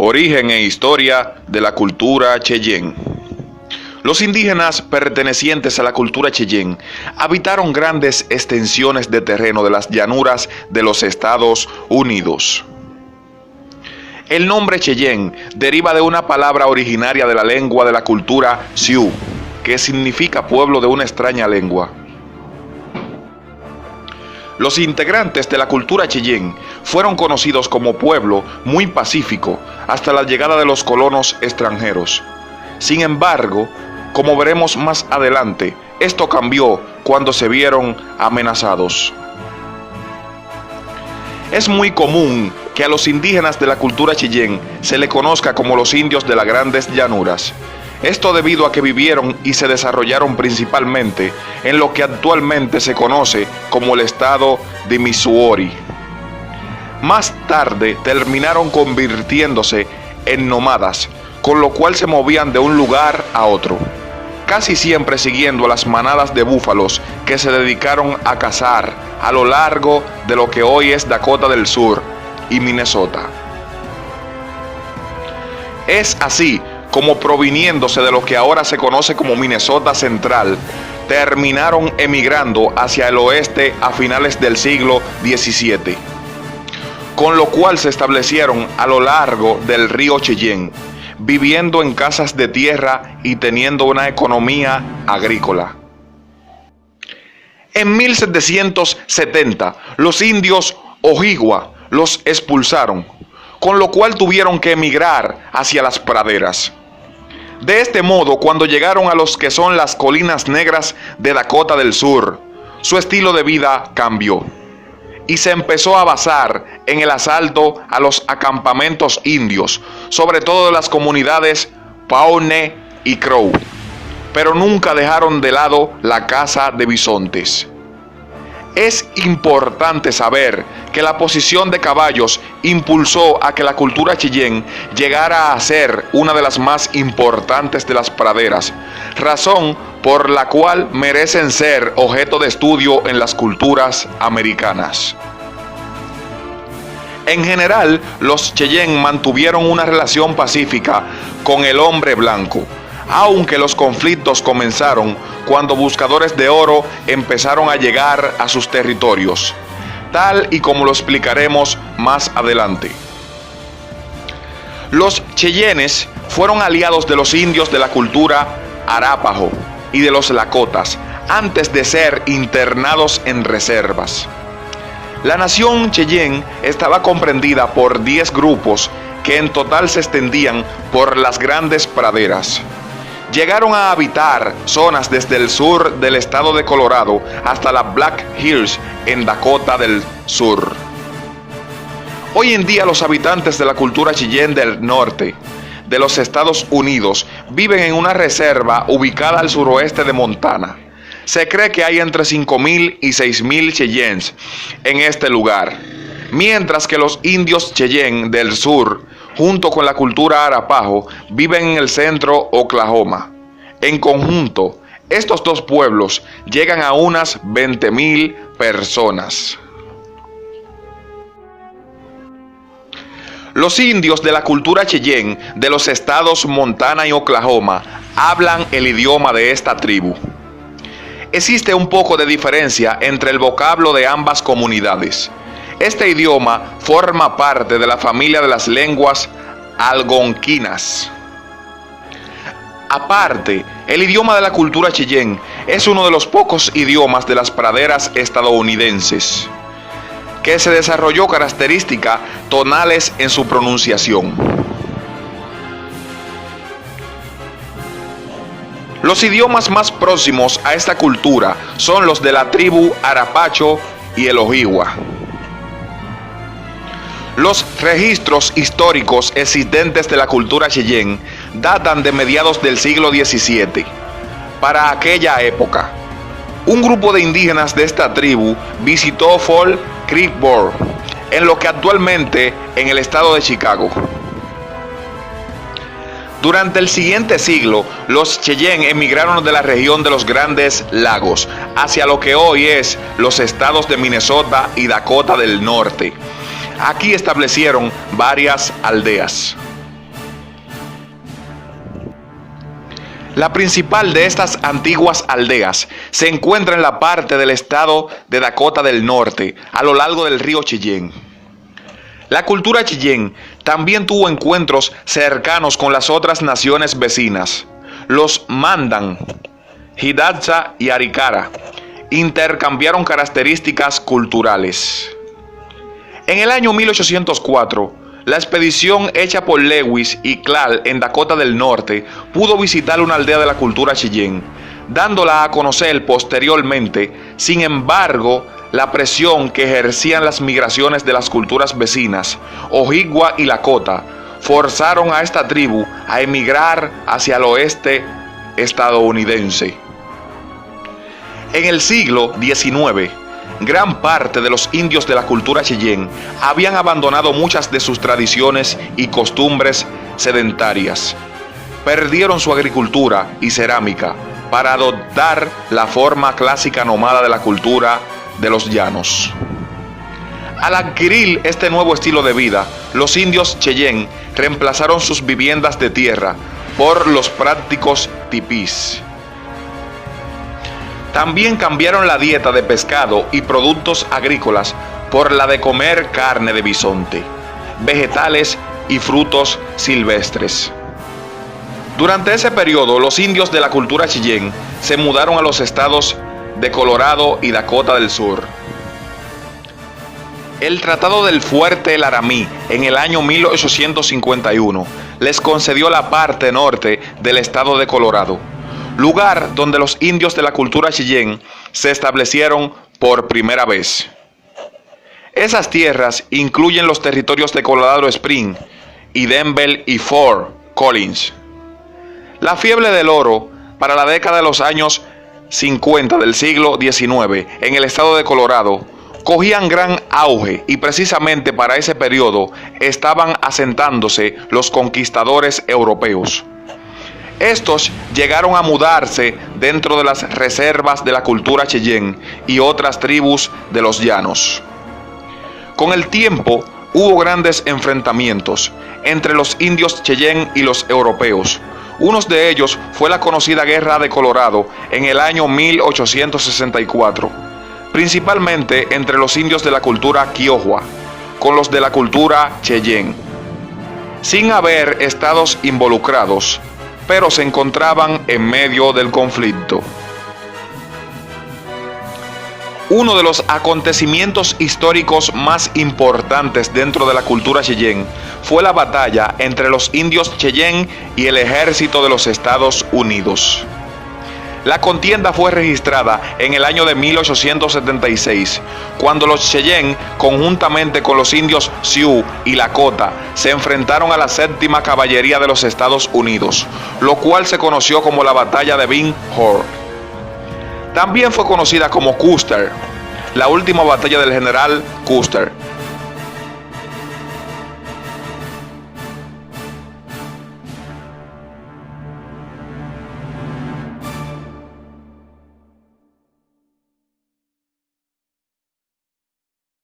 Origen e historia de la cultura Cheyenne. Los indígenas pertenecientes a la cultura Cheyenne habitaron grandes extensiones de terreno de las llanuras de los Estados Unidos. El nombre Cheyenne deriva de una palabra originaria de la lengua de la cultura Sioux, que significa pueblo de una extraña lengua. Los integrantes de la cultura Cheyenne fueron conocidos como pueblo muy pacífico hasta la llegada de los colonos extranjeros. Sin embargo, como veremos más adelante, esto cambió cuando se vieron amenazados. Es muy común que a los indígenas de la cultura Cheyenne se le conozca como los indios de las grandes llanuras. Esto debido a que vivieron y se desarrollaron principalmente en lo que actualmente se conoce como el estado de Missouri. Más tarde terminaron convirtiéndose en nómadas, con lo cual se movían de un lugar a otro, casi siempre siguiendo a las manadas de búfalos que se dedicaron a cazar a lo largo de lo que hoy es Dakota del Sur y Minnesota. Es así como, proviniéndose de lo que ahora se conoce como Minnesota Central, terminaron emigrando hacia el oeste a finales del siglo XVII, con lo cual se establecieron a lo largo del río Cheyenne, viviendo en casas de tierra y teniendo una economía agrícola. En 1770, los indios Ojibwa los expulsaron, con lo cual tuvieron que emigrar hacia las praderas. De este modo, cuando llegaron a los que son las colinas negras de Dakota del Sur, su estilo de vida cambió y se empezó a basar en el asalto a los acampamentos indios, sobre todo de las comunidades Pawnee y Crow, pero nunca dejaron de lado la caza de bisontes. Es importante saber que la posición de caballos impulsó a que la cultura Cheyenne llegara a ser una de las más importantes de las praderas, razón por la cual merecen ser objeto de estudio en las culturas americanas. En general, los Cheyenne mantuvieron una relación pacífica con el hombre blanco, aunque los conflictos comenzaron cuando buscadores de oro empezaron a llegar a sus territorios, tal y como lo explicaremos más adelante. Los Cheyennes fueron aliados de los indios de la cultura Arapaho y de los Lakotas antes de ser internados en reservas. La nación Cheyenne estaba comprendida por 10 grupos que en total se extendían por las grandes praderas. Llegaron a habitar zonas desde el sur del estado de Colorado hasta las Black Hills en Dakota del Sur. Hoy en día los habitantes de la cultura Cheyenne del norte de los Estados Unidos viven en una reserva ubicada al suroeste de Montana. Se cree que hay entre 5,000 y 6,000 Cheyennes en este lugar, mientras que los indios Cheyenne del sur, junto con la cultura Arapaho, viven en el centro Oklahoma. En conjunto, estos dos pueblos llegan a unas 20,000 personas. Los indios de la cultura Cheyenne de los estados Montana y Oklahoma hablan el idioma de esta tribu. Existe un poco de diferencia entre el vocablo de ambas comunidades. Este idioma forma parte de la familia de las lenguas algonquinas. Aparte, el idioma de la cultura Cheyenne es uno de los pocos idiomas de las praderas estadounidenses que se desarrolló características tonales en su pronunciación. Los idiomas más próximos a esta cultura son los de la tribu Arapaho y el Ojibwa. Los registros históricos existentes de la cultura Cheyenne datan de mediados del siglo XVII. Para aquella época, un grupo de indígenas de esta tribu visitó Fall Creek Bord, en lo que actualmente en el estado de Chicago. Durante el siguiente siglo, los Cheyenne emigraron de la región de los Grandes Lagos hacia lo que hoy es los estados de Minnesota y Dakota del Norte. Aquí establecieron varias aldeas. La principal de estas antiguas aldeas se encuentra en la parte del estado de Dakota del Norte, a lo largo del río Cheyenne. La cultura Cheyenne también tuvo encuentros cercanos con las otras naciones vecinas. Los Mandan, Hidatsa y Arikara intercambiaron características culturales. En el año 1804, la expedición hecha por Lewis y Clark en Dakota del Norte pudo visitar una aldea de la cultura Cheyenne, dándola a conocer posteriormente. Sin embargo, la presión que ejercían las migraciones de las culturas vecinas, Ojibwa y Lakota, forzaron a esta tribu a emigrar hacia el oeste estadounidense. En el siglo XIX, gran parte de los indios de la cultura Cheyenne habían abandonado muchas de sus tradiciones y costumbres sedentarias. Perdieron su agricultura y cerámica para adoptar la forma clásica nómada de la cultura de los llanos. Al adquirir este nuevo estilo de vida, los indios Cheyenne reemplazaron sus viviendas de tierra por los prácticos tipís. También cambiaron la dieta de pescado y productos agrícolas por la de comer carne de bisonte, vegetales y frutos silvestres. Durante ese periodo, los indios de la cultura Cheyenne se mudaron a los estados de Colorado y Dakota del Sur. El Tratado del Fuerte Laramie en el año 1851 les concedió la parte norte del estado de Colorado, lugar donde los indios de la cultura Cheyenne se establecieron por primera vez. Esas tierras incluyen los territorios de Colorado Springs y Denver y Fort Collins. La fiebre del oro para la década de los años 50 del siglo XIX en el estado de Colorado cogían gran auge, y precisamente para ese periodo estaban asentándose los conquistadores europeos. Estos llegaron a mudarse dentro de las reservas de la cultura Cheyenne y otras tribus de los llanos. Con el tiempo hubo grandes enfrentamientos entre los indios Cheyenne y los europeos. Uno de ellos fue la conocida Guerra de Colorado en el año 1864, principalmente entre los indios de la cultura Kiowa con los de la cultura Cheyenne, sin haber estados involucrados, pero se encontraban en medio del conflicto. Uno de los acontecimientos históricos más importantes dentro de la cultura Cheyenne fue la batalla entre los indios Cheyenne y el ejército de los Estados Unidos. La contienda fue registrada en el año de 1876, cuando los Cheyenne, conjuntamente con los indios Sioux y Lakota, se enfrentaron a la 7ª Caballería de los Estados Unidos, lo cual se conoció como la Batalla de Big Horn. También fue conocida como Custer, la última batalla del general Custer,